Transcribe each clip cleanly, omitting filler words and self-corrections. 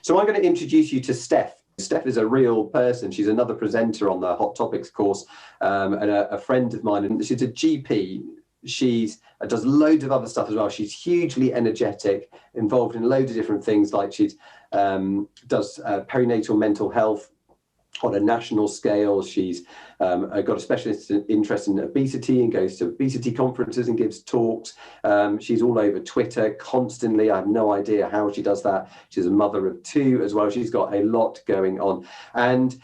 So I'm going to introduce you to Steph. Steph is a real person. She's another presenter on the Hot Topics course, and a friend of mine. And she's a GP. She does loads of other stuff as well. She's hugely energetic, involved in loads of different things. Like she does perinatal mental health on a national scale. She's got a specialist interest in obesity and goes to obesity conferences and gives talks. She's all over Twitter constantly. I have no idea how she does that. She's a mother of two as well. She's got a lot going on. And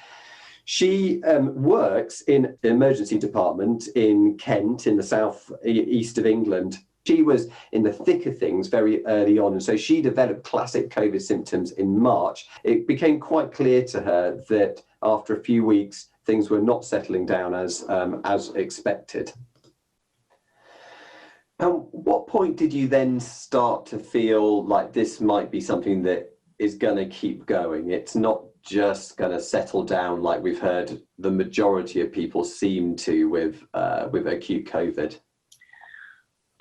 she works in the emergency department in Kent, in the south east of England. She was in the thick of things very early on, and so she developed classic COVID symptoms in March. It became quite clear to her that after a few weeks, things were not settling down as expected. And what point did you then start to feel like this might be something that is going to keep going? It's not just going to settle down like we've heard the majority of people seem to with acute COVID.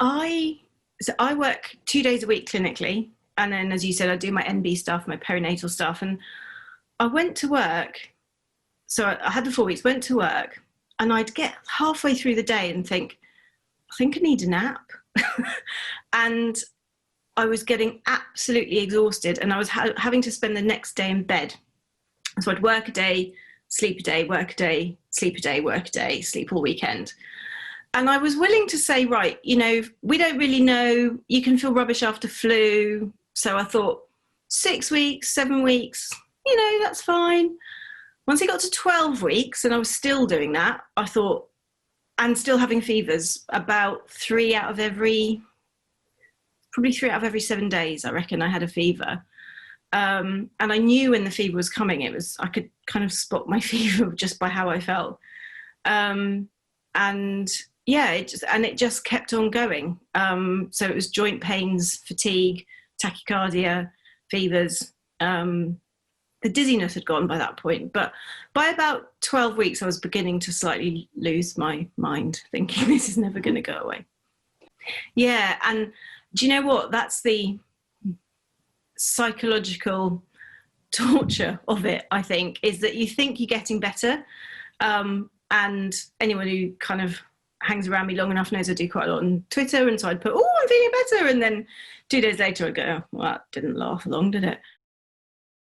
I work 2 days a week clinically, and then, as you said, I do my NB stuff, my perinatal stuff, and I went to work. So I had the 4 weeks, went to work, and I'd get halfway through the day and think, I think I need a nap. And I was getting absolutely exhausted, and I was having to spend the next day in bed. So I'd work a day, sleep a day, work a day, sleep a day, work a day, sleep all weekend. And I was willing to say, right, we don't really know. You can feel rubbish after flu. So I thought 6 weeks, 7 weeks, that's fine. Once it got to 12 weeks and I was still doing that, I thought, and still having fevers, about probably 3 out of every 7 days, I reckon I had a fever. And I knew when the fever was coming, I could kind of spot my fever just by how I felt. It just kept on going. So it was joint pains, fatigue, tachycardia, fevers. The dizziness had gone by that point. But by about 12 weeks, I was beginning to slightly lose my mind, thinking this is never going to go away. Yeah, and do you know what? That's the psychological torture of it, I think, is that you think you're getting better. And anyone who kind of hangs around me long enough knows I do quite a lot on Twitter, and so I'd put, I'm feeling better, and then 2 days later I'd go, well, that didn't last long, did it?